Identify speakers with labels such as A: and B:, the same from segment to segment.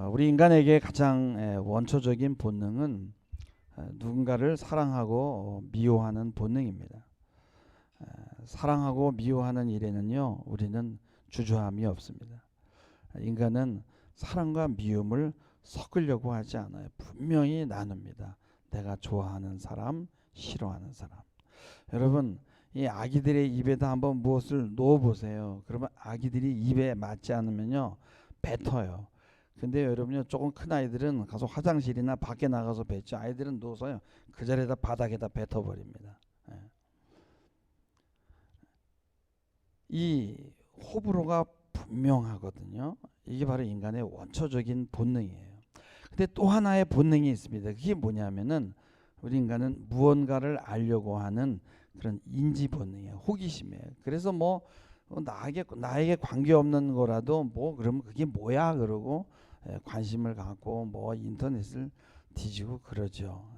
A: 우리 인간에게 가장 원초적인 본능은 누군가를 사랑하고 미워하는 본능입니다. 사랑하고 미워하는 일에는요, 우리는 주저함이 없습니다. 인간은 사랑과 미움을 섞으려고 하지 않아요. 분명히 나눕니다. 내가 좋아하는 사람, 싫어하는 사람. 여러분, 이 아기들의 입에다 한번 무엇을 놓아보세요. 그러면 아기들이 입에 맞지 않으면요, 뱉어요. 근데 여러분요, 조금 큰 아이들은 가서 화장실이나 밖에 나가서 뱉죠. 아이들은 누워서요, 그 자리에다 바닥에다 뱉어버립니다. 이 호불호가 분명하거든요. 이게 바로 인간의 원초적인 본능이에요. 근데 또 하나의 본능이 있습니다. 그게 뭐냐면은 우리 인간은 무언가를 알려고 하는 그런 인지 본능이에요. 호기심이에요. 그래서 뭐 나에게 관계없는 거라도 뭐 그러면 그게 뭐야 그러고 관심을 갖고 뭐 인터넷을 뒤지고 그러죠.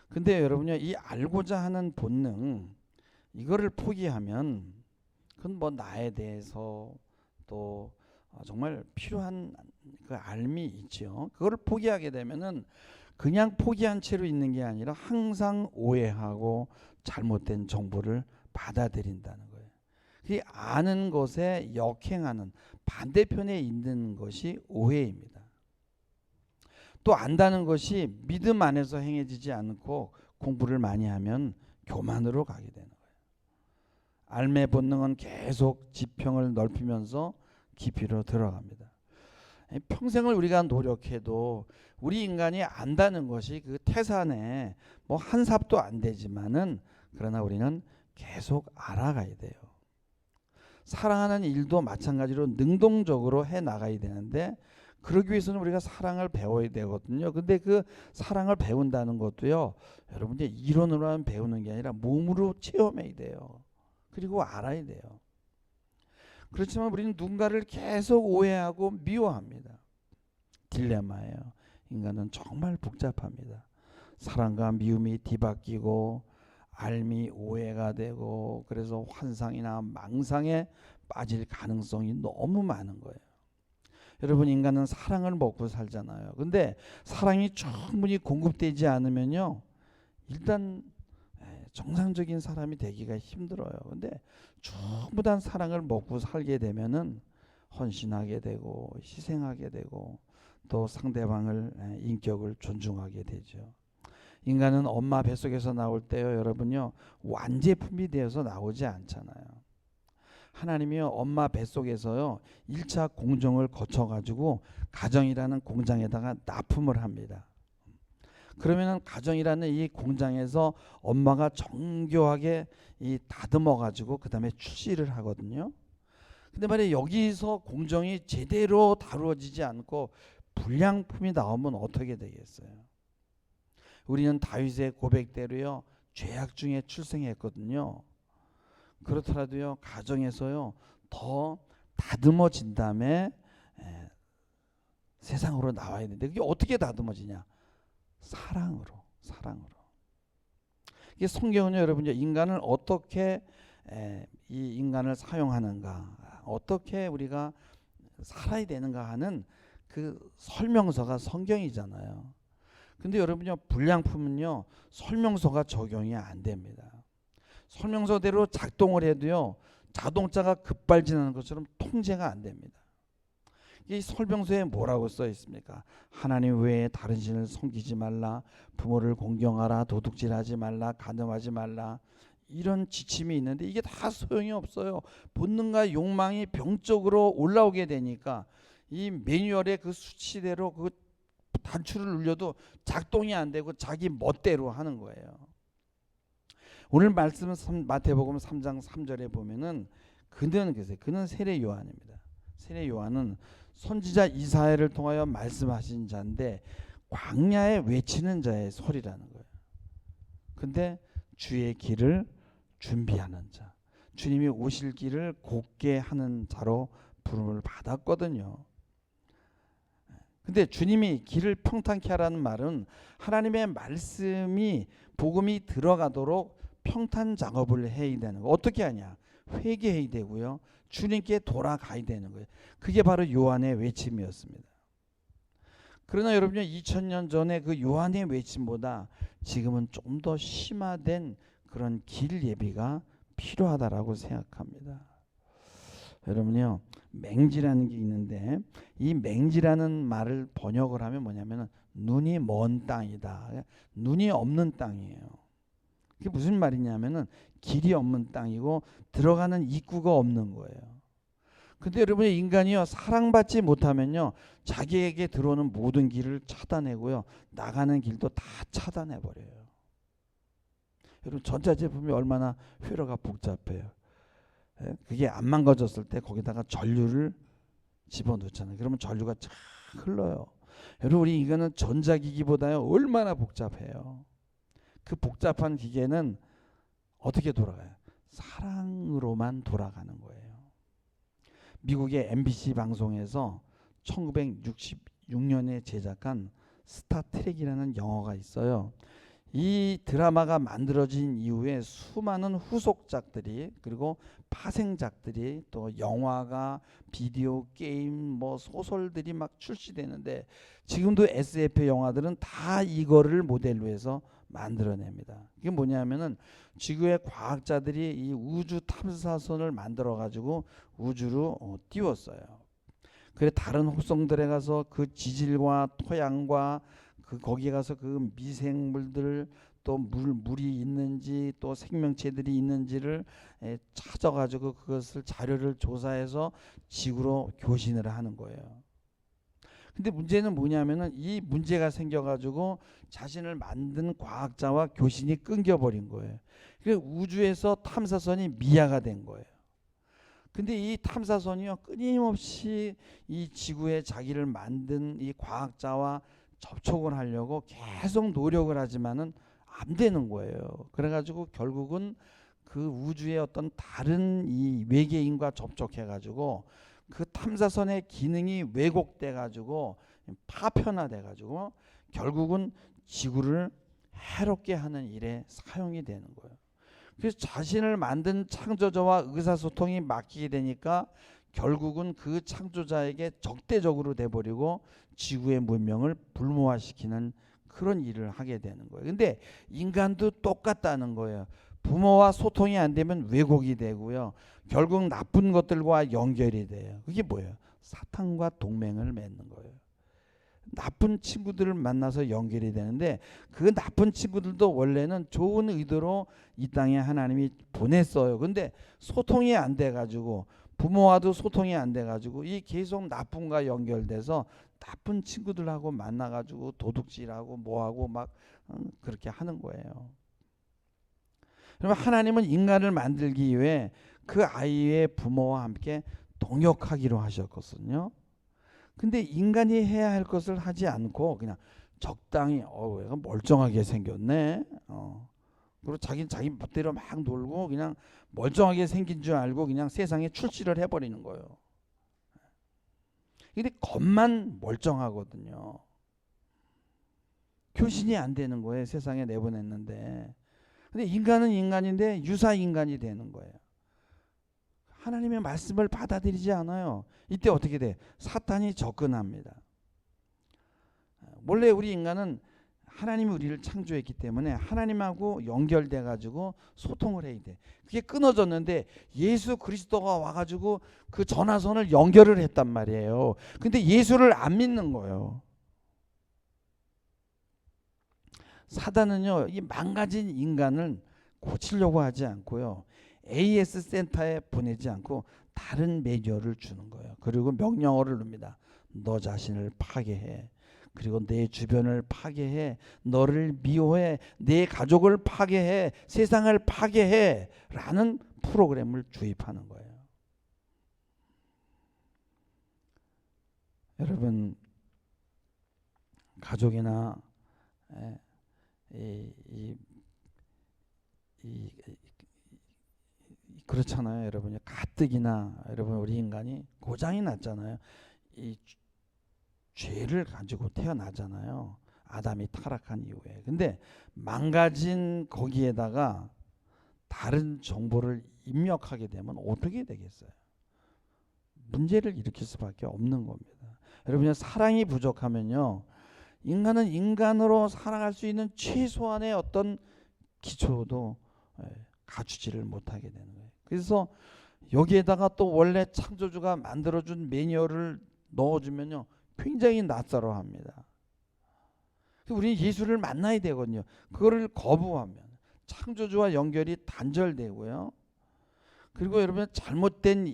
A: 근데 여러분요, 이 알고자 하는 본능 이거를 포기하면 그건 뭐 나에 대해서 또 정말 필요한 그 알미 있죠. 그거를 포기하게 되면은 그냥 포기한 채로 있는 게 아니라 항상 오해하고 잘못된 정보를 받아들인다는 거예요. 그 아는 것에 역행하는 반대편에 있는 것이 오해입니다. 또 안다는 것이 믿음 안에서 행해지지 않고 공부를 많이 하면 교만으로 가게 되는 거예요. 알매 본능은 계속 지평을 넓히면서 깊이로 들어갑니다. 평생을 우리가 노력해도 우리 인간이 안다는 것이 그 태산에 뭐 한 삽도 안 되지만은 그러나 우리는 계속 알아가야 돼요. 사랑하는 일도 마찬가지로 능동적으로 해 나가야 되는데 그러기 위해서는 우리가 사랑을 배워야 되거든요. 근데 그 사랑을 배운다는 것도요, 여러분들 이론으로만 배우는 게 아니라 몸으로 체험해야 돼요. 그리고 알아야 돼요. 그렇지만 우리는 누군가를 계속 오해하고 미워합니다. 딜레마예요. 인간은 정말 복잡합니다. 사랑과 미움이 뒤바뀌고 알미 오해가 되고 그래서 환상이나 망상에 빠질 가능성이 너무 많은 거예요. 여러분, 인간은 사랑을 먹고 살잖아요. 근데 사랑이 충분히 공급되지 않으면요, 일단 정상적인 사람이 되기가 힘들어요. 근데 충분한 사랑을 먹고 살게 되면은 헌신하게 되고 희생하게 되고 또 상대방을 인격을 존중하게 되죠. 인간은 엄마 뱃속에서 나올 때요, 여러분요, 완제품이 되어서 나오지 않잖아요. 하나님이요, 엄마 뱃속에서요 1차 공정을 거쳐 가지고 가정이라는 공장에다가 납품을 합니다. 그러면은 가정이라는 이 공장에서 엄마가 정교하게 다듬어 가지고 그다음에 출시를 하거든요. 근데 말이야, 여기서 공정이 제대로 다루어지지 않고 불량품이 나오면 어떻게 되겠어요? 우리는 다윗의 고백대로요, 죄악 중에 출생했거든요. 그렇더라도요, 가정에서요 더 다듬어진 다음에 세상으로 나와야 되는데 그게 어떻게 다듬어지냐? 사랑으로. 이게 성경은요, 여러분요, 인간을 어떻게 이 인간을 사용하는가, 어떻게 우리가 살아야 되는가 하는 그 설명서가 성경이잖아요. 근데 여러분요, 불량품은요 설명서가 적용이 안 됩니다. 설명서대로 작동을 해도요, 자동차가 급발진하는 것처럼 통제가 안 됩니다. 이 설명서에 뭐라고 써 있습니까? 하나님 외에 다른 신을 섬기지 말라, 부모를 공경하라, 도둑질하지 말라, 간음하지 말라, 이런 지침이 있는데 이게 다 소용이 없어요. 본능과 욕망이 병적으로 올라오게 되니까 이 매뉴얼의 그 수치대로 그 단추를 눌려도 작동이 안 되고 자기 멋대로 하는 거예요. 오늘 말씀은 마태복음 3장 3절에 보면은 그는 세례 요한입니다. 세례 요한은 선지자 이사야를 통하여 말씀하신 자인데 광야에 외치는 자의 소리라는 거예요. 근데 주의 길을 준비하는 자, 주님이 오실 길을 곧게 하는 자로 부름을 받았거든요. 근데 주님이 길을 평탄케 하라는 말은 하나님의 말씀이 복음이 들어가도록 평탄 작업을 해야 되는 거. 어떻게 하냐? 회개해야 되고요, 주님께 돌아가야 되는 거예요. 그게 바로 요한의 외침이었습니다. 그러나 여러분요, 2000년 전에 그 요한의 외침보다 지금은 좀 더 심화된 그런 길 예비가 필요하다라고 생각합니다. 여러분요, 맹지라는 게 있는데 이 맹지라는 말을 번역을 하면 뭐냐면은 눈이 먼 땅이다. 눈이 없는 땅이에요. 그게 무슨 말이냐면은 길이 없는 땅이고 들어가는 입구가 없는 거예요. 근데 여러분의 인간이요, 사랑받지 못하면요, 자기에게 들어오는 모든 길을 차단하고요, 나가는 길도 다 차단해 버려요. 여러분, 전자제품이 얼마나 회로가 복잡해요. 그게 안 망가졌을 때 거기다가 전류를 집어넣잖아요. 그러면 전류가 쫙 흘러요. 여러분, 우리 이거는 전자기기보다요 얼마나 복잡해요. 그 복잡한 기계는 어떻게 돌아가요? 사랑으로만 돌아가는 거예요. 미국의 MBC 방송에서 1966년에 제작한 스타트rek이라는 영화가 있어요. 이 드라마가 만들어진 이후에 수많은 후속작들이, 그리고 파생작들이, 또 영화가, 비디오 게임, 뭐 소설들이 막 출시되는데, 지금도 SF 영화들은 다 이거를 모델로 해서 만들어냅니다. 이게 뭐냐면은 지구의 과학자들이 이 우주 탐사선을 만들어 가지고 우주로 띄웠어요. 그래 다른 호성들에 가서 그 지질과 토양과 거기에 가서 그 미생물들, 또 물이 있는지 또 생명체들이 있는지를 찾아가지고 그것을 자료를 조사해서 지구로 교신을 하는 거예요. 근데 문제는 뭐냐면은 이 문제가 생겨가지고 자신을 만든 과학자와 교신이 끊겨버린 거예요. 그래서 우주에서 탐사선이 미아가 된 거예요. 근데 이 탐사선이요, 끊임없이 이 지구에 자기를 만든 이 과학자와 접촉을 하려고 계속 노력을 하지만은 안 되는 거예요. 그래가지고 결국은 그 우주의 어떤 다른 이 외계인과 접촉해가지고 그 탐사선의 기능이 왜곡돼가지고 파편화돼가지고 결국은 지구를 해롭게 하는 일에 사용이 되는 거예요. 그래서 자신을 만든 창조자와 의사소통이 막히게 되니까 결국은 그 창조자에게 적대적으로 돼버리고 지구의 문명을 불모화시키는 그런 일을 하게 되는 거예요. 근데 인간도 똑같다는 거예요. 부모와 소통이 안 되면 왜곡이 되고요, 결국 나쁜 것들과 연결이 돼요. 그게 뭐예요? 사탄과 동맹을 맺는 거예요. 나쁜 친구들을 만나서 연결이 되는데 그 나쁜 친구들도 원래는 좋은 의도로 이 땅에 하나님이 보냈어요. 근데 소통이 안 돼가지고, 부모와도 소통이 안 돼가지고 이 계속 나쁜과 연결돼서 나쁜 친구들하고 만나가지고 도둑질하고 뭐하고 막 그렇게 하는 거예요. 그러면 하나님은 인간을 만들기 위해 그 아이의 부모와 함께 동역하기로 하셨거든요. 근데 인간이 해야 할 것을 하지 않고 그냥 적당히 얘가 멀쩡하게 생겼네. 그리고 자기 멋대로 막 놀고 그냥 멀쩡하게 생긴 줄 알고 그냥 세상에 출시를 해버리는 거예요. 근데 겉만 멀쩡하거든요. 교신이 안 되는 거예요. 세상에 내보냈는데. 근데 인간은 인간인데 유사 인간이 되는 거예요. 하나님의 말씀을 받아들이지 않아요. 이때 어떻게 돼? 사탄이 접근합니다. 원래 우리 인간은 하나님이 우리를 창조했기 때문에 하나님하고 연결돼 가지고 소통을 해야 돼. 그게 끊어졌는데 예수 그리스도가 와가지고 그 전화선을 연결을 했단 말이에요. 근데 예수를 안 믿는 거예요. 사단은요, 이 망가진 인간을 고치려고 하지 않고요, AS 센터에 보내지 않고 다른 매뉴얼을 주는 거예요. 그리고 명령어를 줍니다. 너 자신을 파괴해. 그리고 내 주변을 파괴해. 너를 미워해. 내 가족을 파괴해. 세상을 파괴해. 라는 프로그램을 주입하는 거예요. 여러분, 가족이나 그렇잖아요. 여러분, 가뜩이나 여러분 우리 인간이 고장이 났잖아요. 이 죄를 가지고 태어나잖아요. 아담이 타락한 이후에. 근데 망가진 거기에다가 다른 정보를 입력하게 되면 어떻게 되겠어요? 문제를 일으킬 수밖에 없는 겁니다. 여러분, 사랑이 부족하면요, 인간은 인간으로 살아갈 수 있는 최소한의 어떤 기초도 갖추지를 못하게 되는 거예요. 그래서 여기에다가 또 원래 창조주가 만들어준 매뉴얼을 넣어주면요 굉장히 낯설어합니다. 우리는 예수를 만나야 되거든요. 그거를 거부하면 창조주와 연결이 단절되고요. 그리고 여러분 잘못된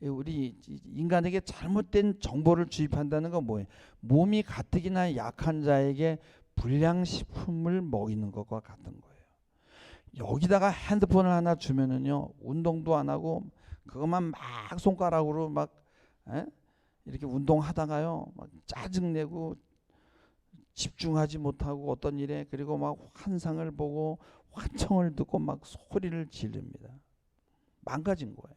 A: 우리 인간에게 잘못된 정보를 주입한다는 건 뭐예요? 몸이 가뜩이나 약한 자에게 불량식품을 먹이는 것과 같은 거예요. 여기다가 핸드폰을 하나 주면은요 운동도 안 하고 그것만 막 손가락으로 막 이렇게 운동하다가요 막 짜증내고 집중하지 못하고 어떤 일에 그리고 막 환상을 보고 환청을 듣고 막 소리를 지릅니다. 망가진 거예요.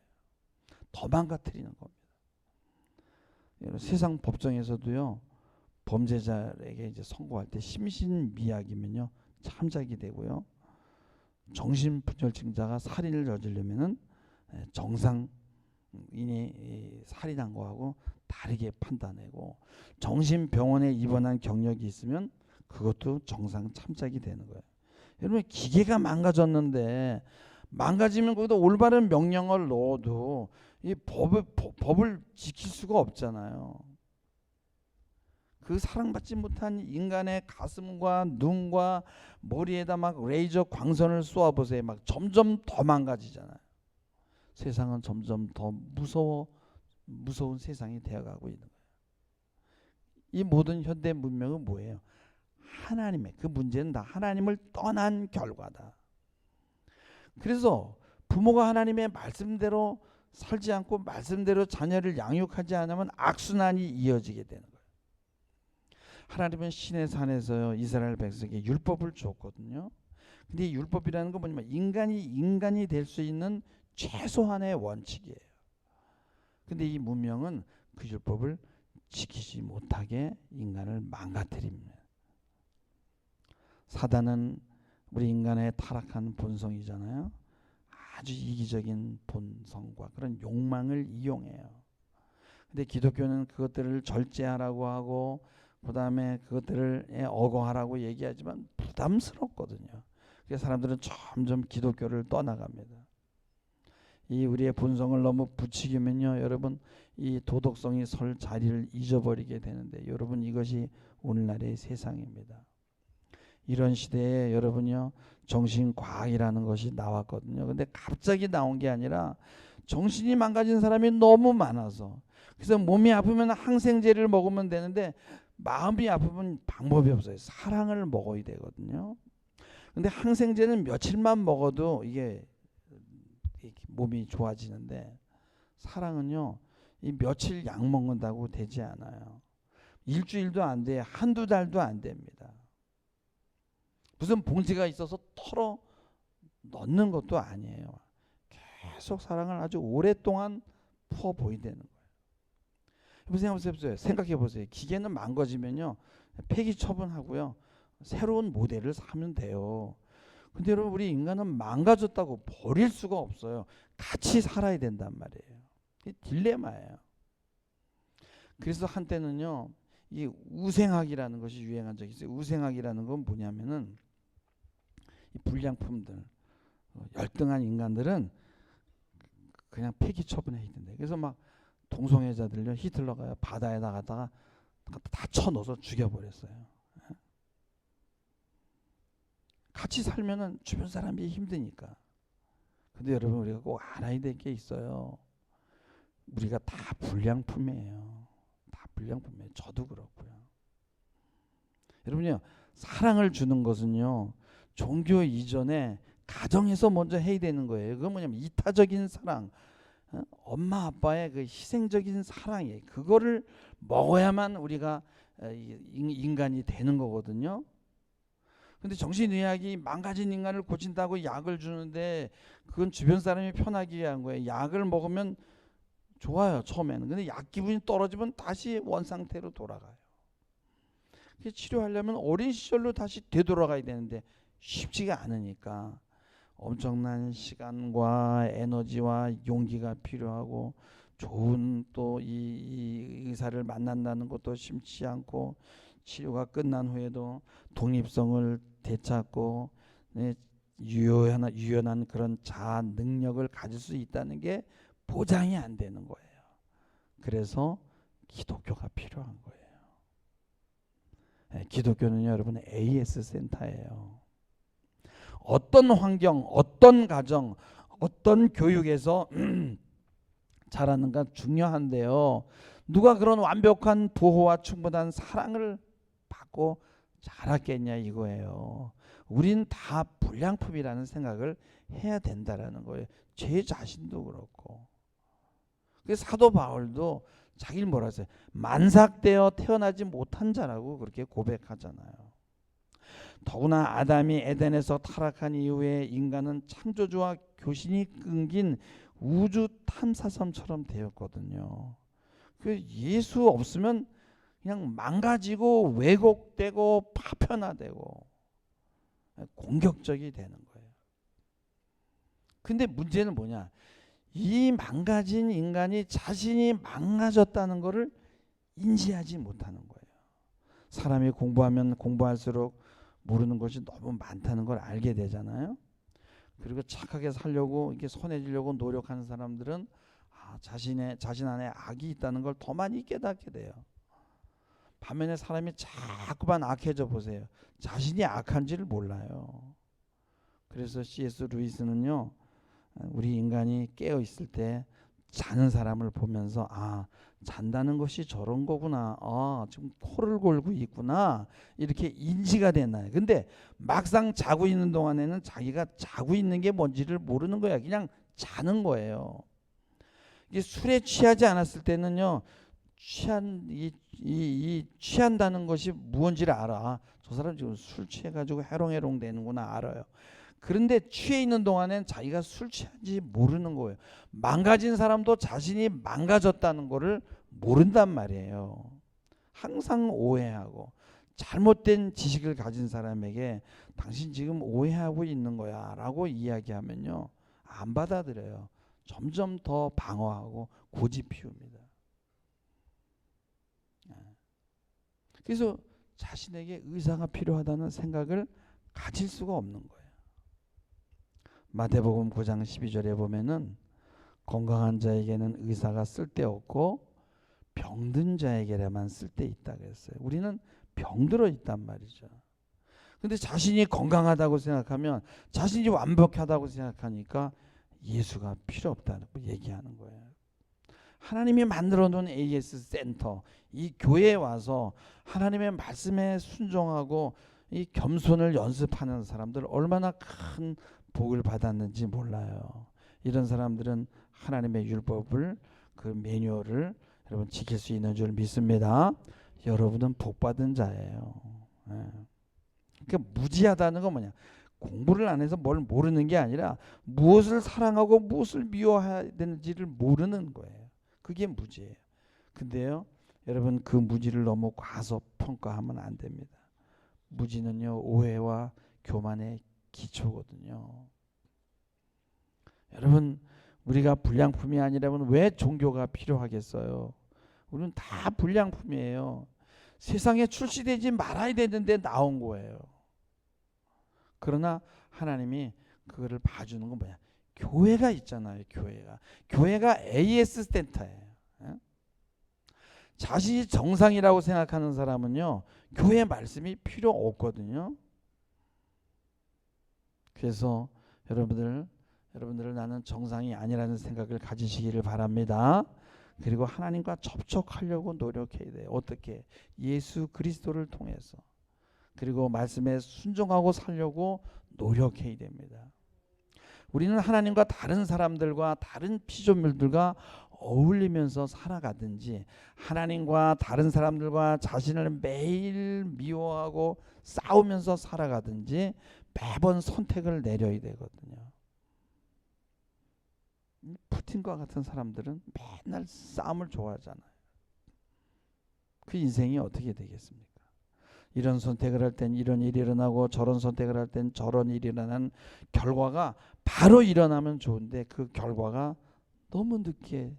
A: 더 망가뜨리는 겁니다. 세상 법정에서도요 범죄자에게 이제 선고할 때 심신미약이면요 참작이 되고요. 정신분열증자가 살인을 저지르면은 정상인이 살인한 거하고 다르게 판단하고 정신병원에 입원한 경력이 있으면 그것도 정상 참작이 되는 거예요. 여러분 기계가 망가졌는데 망가지면 거기다 올바른 명령을 넣어도 이 법을 지킬 수가 없잖아요. 그 사랑받지 못한 인간의 가슴과 눈과 머리에다 막 레이저 광선을 쏘아보세요. 막 점점 더 망가지잖아요. 세상은 점점 더 무서운 세상이 되어가고 있는 거예요. 이 모든 현대 문명은 뭐예요? 하나님의 그 문제는 다 하나님을 떠난 결과다. 그래서 부모가 하나님의 말씀대로 살지 않고 말씀대로 자녀를 양육하지 않으면 악순환이 이어지게 되는 거예요. 하나님은 시내 산에서요 이스라엘 백성에게 율법을 줬거든요. 근데 이 율법이라는 건 뭐냐면 인간이 될 수 있는 최소한의 원칙이에요. 근데 이 문명은 그 율법을 지키지 못하게 인간을 망가뜨립니다. 사단은 우리 인간의 타락한 본성이잖아요. 아주 이기적인 본성과 그런 욕망을 이용해요. 근데 기독교는 그것들을 절제하라고 하고 그 다음에 그것들을 억어하라고 얘기하지만 부담스럽거든요. 그래서 사람들은 점점 기독교를 떠나갑니다. 이 우리의 본성을 너무 부추기면요 여러분 이 도덕성이 설 자리를 잊어버리게 되는데 여러분 이것이 오늘날의 세상입니다. 이런 시대에 여러분요 정신과학이라는 것이 나왔거든요. 근데 갑자기 나온 게 아니라 정신이 망가진 사람이 너무 많아서 그래서 몸이 아프면 항생제를 먹으면 되는데 마음이 아프면 방법이 없어요. 사랑을 먹어야 되거든요. 근데 항생제는 며칠만 먹어도 이게 몸이 좋아지는데 사랑은요 이 며칠 약 먹는다고 되지 않아요. 일주일도 안 돼, 한두 달도 안 됩니다. 무슨 봉지가 있어서 털어 넣는 것도 아니에요. 계속 사랑을 아주 오랫동안 부어 보이야 되는 거예요. 생각해 보세요. 기계는 망가지면요 폐기 처분하고요 새로운 모델을 사면 돼요. 근데 여러분 우리 인간은 망가졌다고 버릴 수가 없어요. 같이 살아야 된단 말이에요. 이게 딜레마예요. 그래서 한때는요 이 우생학이라는 것이 유행한 적이 있어요. 우생학이라는 건 뭐냐면은 이 불량품들 열등한 인간들은 그냥 폐기 처분해야 된대. 그래서 막 동성애자들요 히틀러가 바다에 나갔다가 다 쳐넣어서 죽여버렸어요. 같이 살면은 주변 사람이 힘드니까. 근데 여러분 우리가 꼭 알아야 될 게 있어요. 우리가 다 불량품이에요. 다 불량품이에요. 저도 그렇고요. 여러분요 사랑을 주는 것은요 종교 이전에 가정에서 먼저 해야 되는 거예요. 그건 뭐냐면 이타적인 사랑, 엄마 아빠의 그 희생적인 사랑이에요. 그거를 먹어야만 우리가 인간이 되는 거거든요. 근데 정신의학이 망가진 인간을 고친다고 약을 주는데 그건 주변 사람이 편하기 위한 거예요. 약을 먹으면 좋아요 처음에는. 근데 약 기분이 떨어지면 다시 원상태로 돌아가요. 치료하려면 어린 시절로 다시 되돌아가야 되는데 쉽지가 않으니까 엄청난 시간과 에너지와 용기가 필요하고 좋은 또 이 의사를 만난다는 것도 쉽지 않고 치료가 끝난 후에도 독립성을 되찾고 네, 유연한 그런 자아 능력을 가질 수 있다는 게 보장이 안 되는 거예요. 그래서 기독교가 필요한 거예요. 네, 기독교는 여러분 AS 센터예요. 어떤 환경, 어떤 가정, 어떤 교육에서 자라는가 중요한데요. 누가 그런 완벽한 보호와 충분한 사랑을 받고 자랐겠냐 이거예요. 우린 다 불량품이라는 생각을 해야 된다라는 거예요. 제 자신도 그렇고. 그래서 사도 바울도 자기를 뭐라 했어요? 만삭되어 태어나지 못한 자라고 그렇게 고백하잖아요. 더구나 아담이 에덴에서 타락한 이후에 인간은 창조주와 교신이 끊긴 우주 탐사선처럼 되었거든요. 그 예수 없으면 그냥 망가지고 왜곡되고 파편화되고 공격적이 되는 거예요. 근데 문제는 뭐냐? 이 망가진 인간이 자신이 망가졌다는 것을 인지하지 못하는 거예요. 사람이 공부하면 공부할수록 모르는 것이 너무 많다는 걸 알게 되잖아요. 그리고 착하게 살려고 이렇게 선해지려고 노력하는 사람들은 자신 안에 악이 있다는 걸 더 많이 깨닫게 돼요. 반면에 사람이 자꾸만 악해져 보세요. 자신이 악한지를 몰라요. 그래서 C.S. 루이스는요, 우리 인간이 깨어 있을 때 자는 사람을 보면서 잔다는 것이 저런 거구나. 지금 코를 골고 있구나. 이렇게 인지가 되나요. 근데 막상 자고 있는 동안에는 자기가 자고 있는 게 뭔지를 모르는 거야. 그냥 자는 거예요. 이게 술에 취하지 않았을 때는요, 취한다는 것이 무언지를 알아. 저 사람 지금 술 취해가지고 해롱해롱 되는구나 알아요. 그런데 취해 있는 동안엔 자기가 술 취한지 모르는 거예요. 망가진 사람도 자신이 망가졌다는 거를 모른단 말이에요. 항상 오해하고 잘못된 지식을 가진 사람에게 당신 지금 오해하고 있는 거야 라고 이야기하면요, 안 받아들여요. 점점 더 방어하고 고집 피웁니다. 그래서 자신에게 의사가 필요하다는 생각을 가질 수가 없는 거예요. 마태복음 9장 12절에 보면은 건강한 자에게는 의사가 쓸데없고 병든 자에게만 쓸데있다 그랬어요. 우리는 병들어 있단 말이죠. 근데 자신이 건강하다고 생각하면, 자신이 완벽하다고 생각하니까 예수가 필요 없다고 얘기하는 거예요. 하나님이 만들어 놓은 AS 센터, 이 교회에 와서 하나님의 말씀에 순종하고 이 겸손을 연습하는 사람들 얼마나 큰 복을 받았는지 몰라요. 이런 사람들은 하나님의 율법을, 그 매뉴얼을 여러분 지킬 수 있는 줄 믿습니다. 여러분은 복 받은 자예요. 그러니까 무지하다는 건 뭐냐? 공부를 안 해서 뭘 모르는 게 아니라 무엇을 사랑하고 무엇을 미워해야 되는지를 모르는 거예요. 그게 무지예요. 근데요, 여러분 그 무지를 너무 과소평가하면 안 됩니다. 무지는요, 오해와 교만의 기초거든요. 여러분, 우리가 불량품이 아니라면 왜 종교가 필요하겠어요? 우리는 다 불량품이에요. 세상에 출시되지 말아야 되는데 나온 거예요. 그러나 하나님이 그거를 봐주는 건 뭐냐? 교회가 있잖아요. 교회가 AS 센터예요. 자신이 정상이라고 생각하는 사람은요, 교회 말씀이 필요 없거든요. 그래서 여러분들을 나는 정상이 아니라는 생각을 가지시기를 바랍니다. 그리고 하나님과 접촉하려고 노력해야 돼요. 어떻게? 예수 그리스도를 통해서. 그리고 말씀에 순종하고 살려고 노력해야 됩니다. 우리는 하나님과 다른 사람들과 다른 피조물들과 어울리면서 살아가든지, 하나님과 다른 사람들과 자신을 매일 미워하고 싸우면서 살아가든지 매번 선택을 내려야 되거든요. 푸틴과 같은 사람들은 맨날 싸움을 좋아하잖아요. 그 인생이 어떻게 되겠습니까? 이런 선택을 할 땐 이런 일이 일어나고 저런 선택을 할 땐 저런 일이 일어나는 결과가 바로 일어나면 좋은데 그 결과가 너무 늦게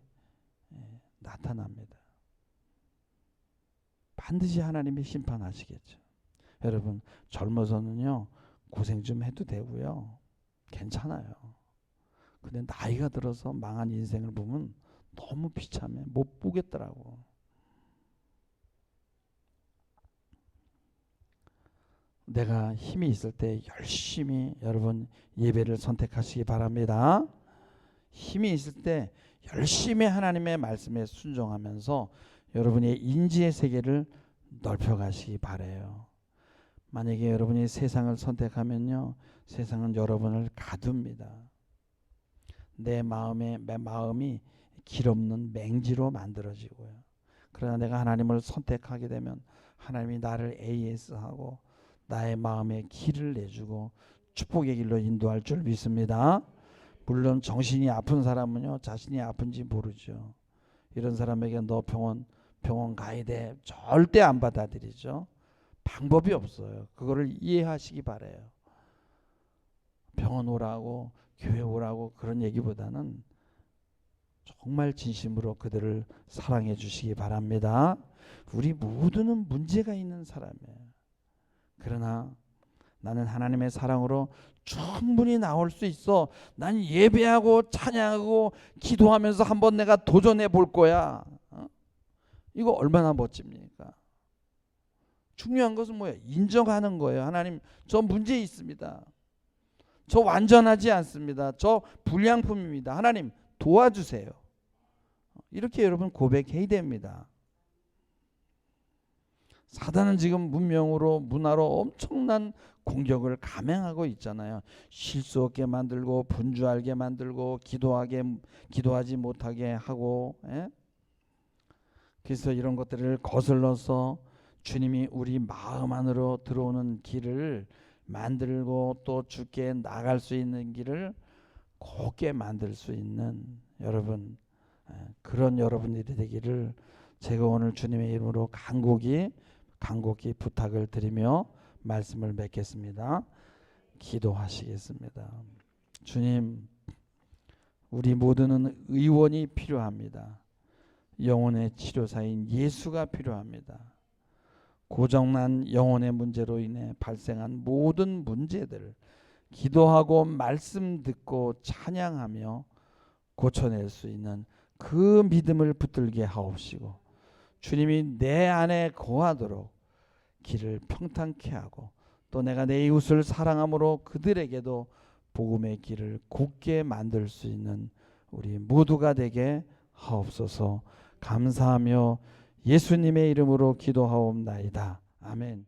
A: 나타납니다. 반드시 하나님이 심판하시겠죠. 여러분 젊어서는요 고생 좀 해도 되고요. 괜찮아요. 근데 나이가 들어서 망한 인생을 보면 너무 비참해. 못 보겠더라고. 내가 힘이 있을 때 열심히 여러분 예배를 선택하시기 바랍니다. 힘이 있을 때 열심히 하나님의 말씀에 순종하면서 여러분의 인지의 세계를 넓혀가시기 바라요. 만약에 여러분이 세상을 선택하면요 세상은 여러분을 가둡니다. 내 마음이 길없는 맹지로 만들어지고요. 그러나 내가 하나님을 선택하게 되면 하나님이 나를 AS하고 나의 마음에 길을 내주고 축복의 길로 인도할 줄 믿습니다. 물론 정신이 아픈 사람은요 자신이 아픈지 모르죠. 이런 사람에게 너 병원 가야 돼 절대 안 받아들이죠. 방법이 없어요. 그거를 이해하시기 바라요. 병원 오라고 교회 오라고 그런 얘기보다는 정말 진심으로 그들을 사랑해 주시기 바랍니다. 우리 모두는 문제가 있는 사람이에요. 그러나 나는 하나님의 사랑으로 충분히 나올 수 있어. 난 예배하고 찬양하고 기도하면서 한번 내가 도전해 볼 거야. 이거 얼마나 멋집니까? 중요한 것은 뭐예요? 인정하는 거예요. 하나님 저 문제 있습니다. 저 완전하지 않습니다. 저 불량품입니다. 하나님 도와주세요. 이렇게 여러분 고백해야 됩니다. 사단은 지금 문명으로 문화로 엄청난 공격을 감행하고 있잖아요. 쉴 수 없게 만들고 분주하게 만들고 기도하지 못하게 하고 그래서 이런 것들을 거슬러서 주님이 우리 마음 안으로 들어오는 길을 만들고 또 주께 나갈 수 있는 길을 곱게 만들 수 있는 여러분 그런 여러분들이 되기를 제가 오늘 주님의 이름으로 간곡히 부탁을 드리며 말씀을 맺겠습니다. 기도하시겠습니다. 주님, 우리 모두는 의원이 필요합니다. 영혼의 치료사인 예수가 필요합니다. 고장난 영혼의 문제로 인해 발생한 모든 문제들 기도하고 말씀 듣고 찬양하며 고쳐낼 수 있는 그 믿음을 붙들게 하옵시고 주님이 내 안에 거하도록 길을 평탄케 하고 또 내가 내 이웃을 사랑함으로 그들에게도 복음의 길을 곧게 만들 수 있는 우리 모두가 되게 하옵소서. 감사하며 예수님의 이름으로 기도하옵나이다. 아멘.